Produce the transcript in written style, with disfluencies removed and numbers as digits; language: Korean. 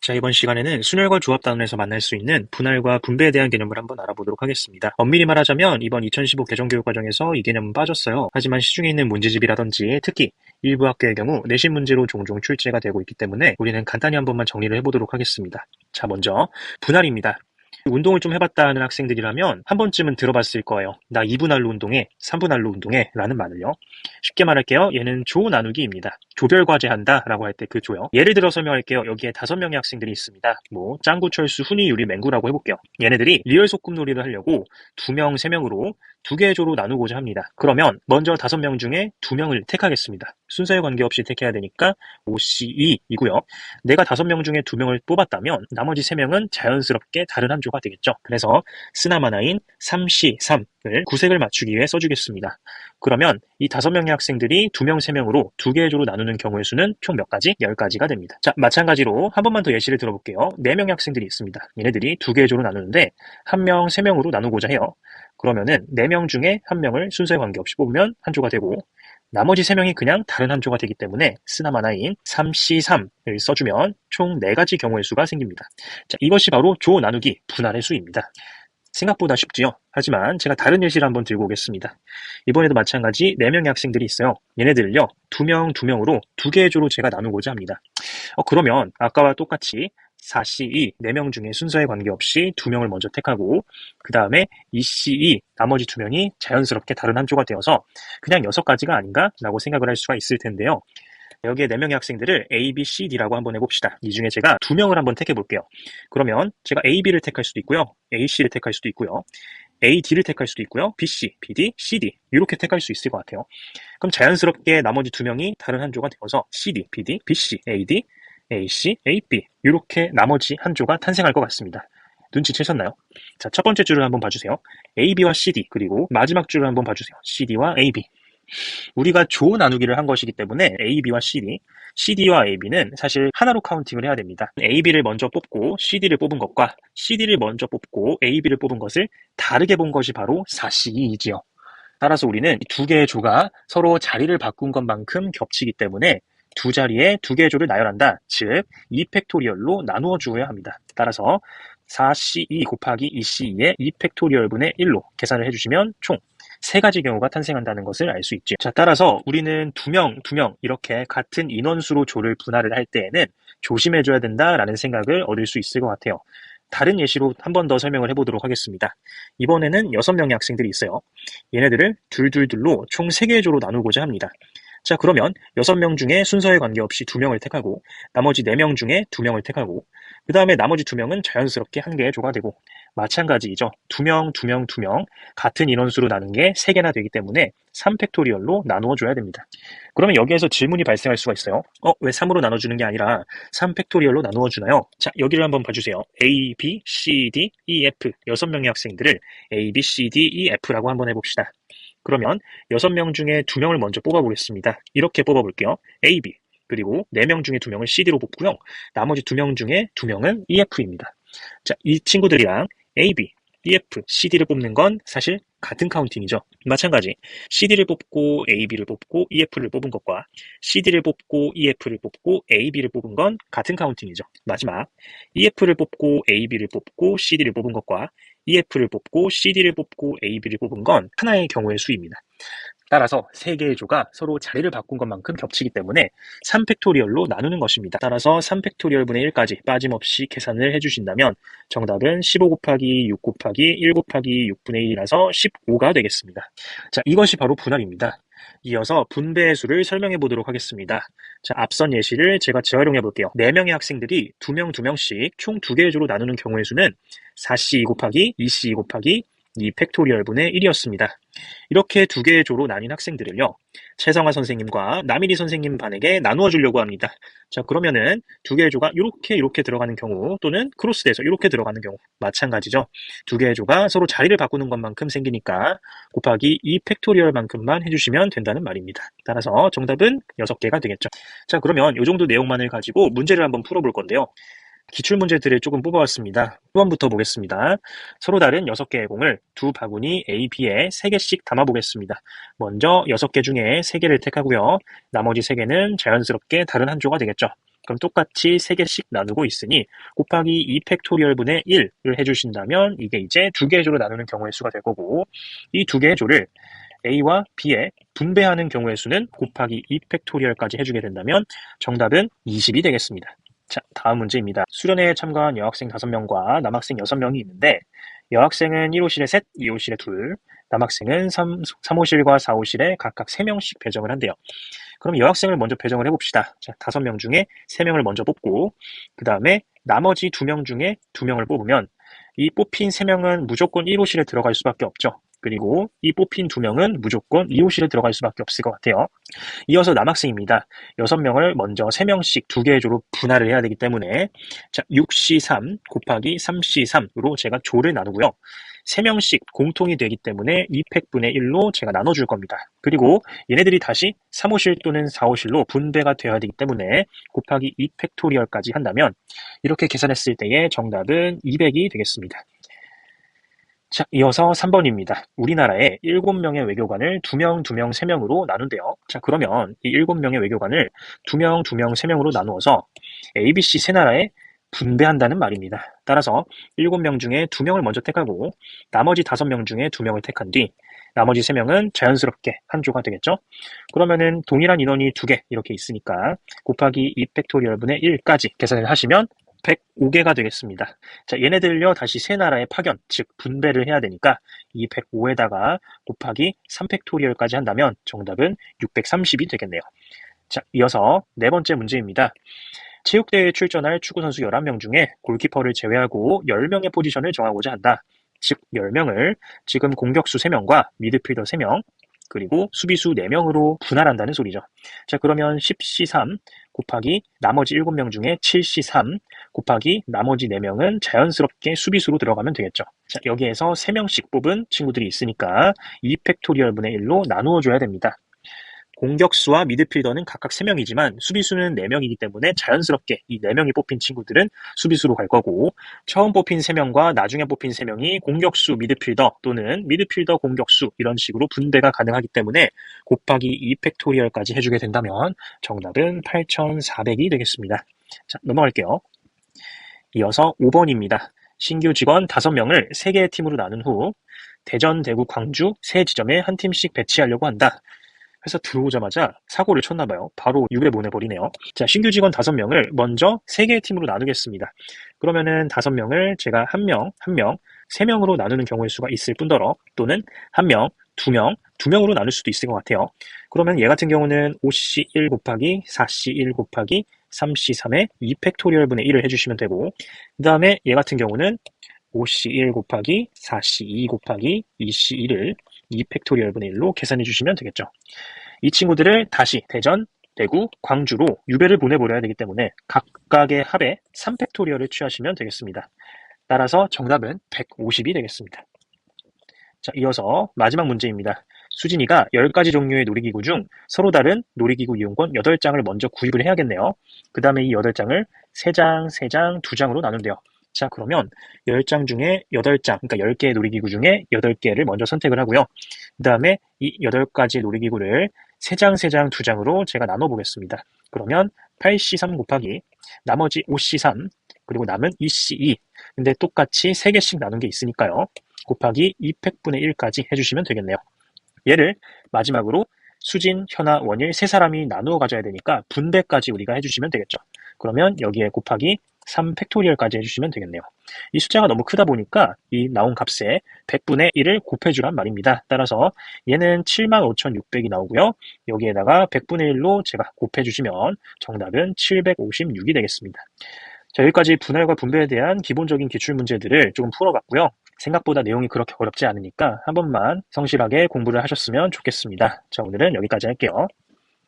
자, 이번 시간에는 순혈과 조합단원에서 만날 수 있는 분할과 분배에 대한 개념을 한번 알아보도록 하겠습니다. 엄밀히 말하자면 이번 2015 개정교육 과정에서 이 개념은 빠졌어요. 하지만 시중에 있는 문제집이라든지 특히 일부 학교의 경우 내신 문제로 종종 출제가 되고 있기 때문에 우리는 간단히 한 번만 정리를 해보도록 하겠습니다. 자, 먼저 분할입니다. 운동을 좀 해봤다 하는 학생들이라면 한 번쯤은 들어봤을 거예요. 나 2분할로 운동해, 3분할로 운동해 라는 말을요. 쉽게 말할게요. 얘는 조 나누기입니다. 조별 과제한다 라고 할 때 그 조요. 예를 들어 설명할게요. 여기에 5명의 학생들이 있습니다. 짱구, 철수, 훈이, 유리, 맹구라고 해볼게요. 얘네들이 리얼 소꿉놀이를 하려고 2명, 3명으로 2개의 조로 나누고자 합니다. 그러면 먼저 5명 중에 2명을 택하겠습니다. 순서에 관계없이 택해야 되니까 5C2이고요. 내가 5명 중에 2명을 뽑았다면 나머지 3명은 자연스럽게 다른 한 조가 되겠죠. 그래서 쓰나마나인 3C3을 구색을 맞추기 위해 써주겠습니다. 그러면 이 5명의 학생들이 2명, 3명으로 2개의 조로 나누는 경우의 수는 총 몇 가지? 10가지가 됩니다. 자, 마찬가지로 한 번만 더 예시를 들어볼게요. 4명의 학생들이 있습니다. 얘네들이 2개의 조로 나누는데 1명, 3명으로 나누고자 해요. 그러면은 4명 중에 1명을 순서에 관계없이 뽑으면 한 조가 되고 나머지 3명이 그냥 다른 한 조가 되기 때문에 쓰나마나인 3C3을 써주면 총 4가지 경우의 수가 생깁니다. 자, 이것이 바로 조 나누기 분할의 수입니다. 생각보다 쉽지요? 하지만 제가 다른 예시를 한번 들고 오겠습니다. 이번에도 마찬가지 4명의 학생들이 있어요. 얘네들을요 2명, 2명으로 2개의 조로 제가 나누고자 합니다. 그러면 아까와 똑같이 4C2, 4명 중에 순서에 관계없이 2명을 먼저 택하고 그 다음에 2C2, 나머지 2명이 자연스럽게 다른 한 조가 되어서 그냥 6가지가 아닌가? 라고 생각을 할 수가 있을 텐데요. 여기에 4명의 학생들을 A, B, C, D라고 한번 해봅시다. 이 중에 제가 2명을 한번 택해볼게요. 그러면 제가 A, B를 택할 수도 있고요. A, C를 택할 수도 있고요. A, D를 택할 수도 있고요. B, C, B, D, C, D 이렇게 택할 수 있을 것 같아요. 그럼 자연스럽게 나머지 2명이 다른 한 조가 되어서 C, D, B, D, B, C, A, D, A, C, A, B 이렇게 나머지 한 조가 탄생할 것 같습니다. 눈치채셨나요? 자, 첫 번째 줄을 한번 봐주세요. A, B와 C, D 그리고 마지막 줄을 한번 봐주세요. C, D와 A, B 우리가 조 나누기를 한 것이기 때문에 A, B와 CD, CD와 AB는 사실 하나로 카운팅을 해야 됩니다. AB를 먼저 뽑고 CD를 뽑은 것과 CD를 먼저 뽑고 AB를 뽑은 것을 다르게 본 것이 바로 4C2이지요. 따라서 우리는 두 개의 조가 서로 자리를 바꾼 것만큼 겹치기 때문에 두 자리에 두 개의 조를 나열한다. 즉, 2팩토리얼로 나누어 주어야 합니다. 따라서 4C2 곱하기 2C2의 2팩토리얼분의 1로 계산을 해주시면 총 3가지 경우가 탄생한다는 것을 알 수 있죠. 자, 따라서 우리는 2명 이렇게 같은 인원수로 조를 분할을 할 때에는 조심해줘야 된다라는 생각을 얻을 수 있을 것 같아요. 다른 예시로 한 번 더 설명을 해보도록 하겠습니다. 이번에는 6명의 학생들이 있어요. 얘네들을 둘둘둘로 총 3개의 조로 나누고자 합니다. 자, 그러면 6명 중에 순서에 관계없이 2명을 택하고 나머지 4명 중에 2명을 택하고 그 다음에 나머지 2명은 자연스럽게 한 개의 조가 되고 마찬가지이죠. 2명, 2명, 2명 같은 인원수로 나눈 게 3개나 되기 때문에 3팩토리얼로 나누어 줘야 됩니다. 그러면 여기에서 질문이 발생할 수가 있어요. 왜 3으로 나눠주는 게 아니라 3팩토리얼로 나누어 주나요? 자, 여기를 한번 봐주세요. A, B, C, D, E, F 6명의 학생들을 A, B, C, D, E, F라고 한번 해봅시다. 그러면 6명 중에 2명을 먼저 뽑아보겠습니다. 이렇게 뽑아볼게요. A, B 그리고 4명 중에 2명을 CD로 뽑고요. 나머지 2명 중에 2명은 EF입니다. 자, 이 친구들이랑 A, B, EF, CD를 뽑는 건 사실 같은 카운팅이죠. 마찬가지 CD를 뽑고 AB를 뽑고 EF를 뽑은 것과 CD를 뽑고 EF를 뽑고 AB를 뽑은 건 같은 카운팅이죠. 마지막 EF를 뽑고 AB를 뽑고 CD를 뽑은 것과 EF를 뽑고 CD를 뽑고 AB를 뽑은 건 하나의 경우의 수입니다. 따라서 3개의 조가 서로 자리를 바꾼 것만큼 겹치기 때문에 3팩토리얼로 나누는 것입니다. 따라서 3팩토리얼분의 1까지 빠짐없이 계산을 해주신다면 정답은 15 곱하기 6 곱하기 1 곱하기 6분의 1이라서 15가 되겠습니다. 자, 이것이 바로 분할입니다. 이어서 분배의 수를 설명해 보도록 하겠습니다. 자, 앞선 예시를 제가 재활용해 볼게요. 4명의 학생들이 2명 2명씩 총 2개의 조로 나누는 경우의 수는 4C2 곱하기 2C2 곱하기 2팩토리얼분의 1이었습니다. 이렇게 2개의 조로 나뉜 학생들을요. 최성화 선생님과 남일이 선생님 반에게 나누어 주려고 합니다. 자, 그러면은 2개의 조가 이렇게 들어가는 경우 또는 크로스돼서 이렇게 들어가는 경우 마찬가지죠. 2개의 조가 서로 자리를 바꾸는 것만큼 생기니까 곱하기 2팩토리얼만큼만 해주시면 된다는 말입니다. 따라서 정답은 6개가 되겠죠. 자, 그러면 이 정도 내용만을 가지고 문제를 한번 풀어볼 건데요. 기출문제들을 조금 뽑아왔습니다. 1번부터 보겠습니다. 서로 다른 6개의 공을 두 바구니 A, B에 3개씩 담아보겠습니다. 먼저 6개 중에 3개를 택하고요. 나머지 3개는 자연스럽게 다른 한 조가 되겠죠. 그럼 똑같이 3개씩 나누고 있으니 곱하기 2팩토리얼분의 1을 해주신다면 이게 이제 2개의 조로 나누는 경우의 수가 될 거고, 이 2개의 조를 A와 B에 분배하는 경우의 수는 곱하기 2팩토리얼까지 해주게 된다면 정답은 20이 되겠습니다. 자, 다음 문제입니다. 수련회에 참가한 여학생 5명과 남학생 6명이 있는데 여학생은 1호실에 셋, 2호실에 둘, 남학생은 3호실과 4호실에 각각 3명씩 배정을 한대요. 그럼 여학생을 먼저 배정을 해봅시다. 자, 5명 중에 3명을 먼저 뽑고 그 다음에 나머지 2명 중에 2명을 뽑으면 이 뽑힌 3명은 무조건 1호실에 들어갈 수밖에 없죠. 그리고 이 뽑힌 2명은 무조건 2호실에 들어갈 수밖에 없을 것 같아요. 이어서 남학생입니다. 6명을 먼저 3명씩 2개의 조로 분할을 해야 되기 때문에 자, 6C3 곱하기 3C3으로 제가 조를 나누고요. 3명씩 공통이 되기 때문에 2팩분의 1로 제가 나눠줄 겁니다. 그리고 얘네들이 다시 3호실 또는 4호실로 분배가 되어야 되기 때문에 곱하기 2팩토리얼까지 한다면 이렇게 계산했을 때의 정답은 200이 되겠습니다. 자, 이어서 3번입니다. 우리나라에 7명의 외교관을 2명, 2명, 3명으로 나눈대요. 자, 그러면 이 7명의 외교관을 2명, 2명, 3명으로 나누어서 A, B, C 세 나라에 분배한다는 말입니다. 따라서 7명 중에 2명을 먼저 택하고 나머지 5명 중에 2명을 택한 뒤 나머지 3명은 자연스럽게 한 조가 되겠죠? 그러면은 동일한 인원이 2개 이렇게 있으니까 곱하기 2팩토리얼분의 1까지 계산을 하시면 105개가 되겠습니다. 자, 얘네들요 다시 세 나라에 파견, 즉 분배를 해야 되니까 이 105에다가 곱하기 3팩토리얼까지 한다면 정답은 630이 되겠네요. 자, 이어서 네 번째 문제입니다. 체육대회에 출전할 축구선수 11명 중에 골키퍼를 제외하고 10명의 포지션을 정하고자 한다. 즉 10명을 지금 공격수 3명과 미드필더 3명, 그리고 수비수 4명으로 분할한다는 소리죠. 자, 그러면 10C3 곱하기 나머지 7명 중에 7C3 곱하기 나머지 4명은 자연스럽게 수비수로 들어가면 되겠죠. 자, 여기에서 3명씩 뽑은 친구들이 있으니까 2팩토리얼분의 1로 나누어 줘야 됩니다. 공격수와 미드필더는 각각 3명이지만 수비수는 4명이기 때문에 자연스럽게 이 4명이 뽑힌 친구들은 수비수로 갈 거고, 처음 뽑힌 3명과 나중에 뽑힌 3명이 공격수 미드필더 또는 미드필더 공격수 이런 식으로 분배가 가능하기 때문에 곱하기 2팩토리얼까지 해주게 된다면 정답은 8400이 되겠습니다. 자, 넘어갈게요. 이어서 5번입니다. 신규 직원 5명을 3개의 팀으로 나눈 후 대전, 대구, 광주 세 지점에 한 팀씩 배치하려고 한다. 회사 들어오자마자 사고를 쳤나봐요. 바로 유배 보내버리네요. 자, 신규 직원 5명을 먼저 3개의 팀으로 나누겠습니다. 그러면은 5명을 제가 1명, 3명으로 나누는 경우의 수가 있을 뿐더러 또는 1명, 2명, 2명으로 나눌 수도 있을 것 같아요. 그러면 얘 같은 경우는 5C1 곱하기 4C1 곱하기 3C3의 2팩토리얼분의 1을 해주시면 되고, 그 다음에 얘 같은 경우는 5C1 곱하기 4C2 곱하기 2C1을 2팩토리얼분의 1로 계산해 주시면 되겠죠. 이 친구들을 다시 대전, 대구, 광주로 유배를 보내버려야 되기 때문에 각각의 합에 3팩토리얼을 취하시면 되겠습니다. 따라서 정답은 150이 되겠습니다. 자, 이어서 마지막 문제입니다. 수진이가 10가지 종류의 놀이기구 중 서로 다른 놀이기구 이용권 8장을 먼저 구입을 해야겠네요. 그 다음에 이 8장을 3장, 3장, 2장으로 나눈대요. 자, 그러면 10장 중에 8장, 그러니까 10개의 놀이기구 중에 8개를 먼저 선택을 하고요. 그 다음에 이 8가지 놀이기구를 3장, 3장, 2장으로 제가 나눠보겠습니다. 그러면 8C3 곱하기 나머지 5C3 그리고 남은 2C2, 근데 똑같이 3개씩 나눈 게 있으니까요. 곱하기 2팩분의 1까지 해주시면 되겠네요. 얘를 마지막으로 수진, 현아, 원일 세 사람이 나누어 가져야 되니까 분배까지 우리가 해주시면 되겠죠. 그러면 여기에 곱하기 3팩토리얼까지 해주시면 되겠네요. 이 숫자가 너무 크다 보니까 이 나온 값에 100분의 1을 곱해주란 말입니다. 따라서 얘는 75,600이 나오고요. 여기에다가 100분의 1로 제가 곱해주시면 정답은 756이 되겠습니다. 자, 여기까지 분할과 분배에 대한 기본적인 기출문제들을 조금 풀어봤고요. 생각보다 내용이 그렇게 어렵지 않으니까 한 번만 성실하게 공부를 하셨으면 좋겠습니다. 자, 오늘은 여기까지 할게요.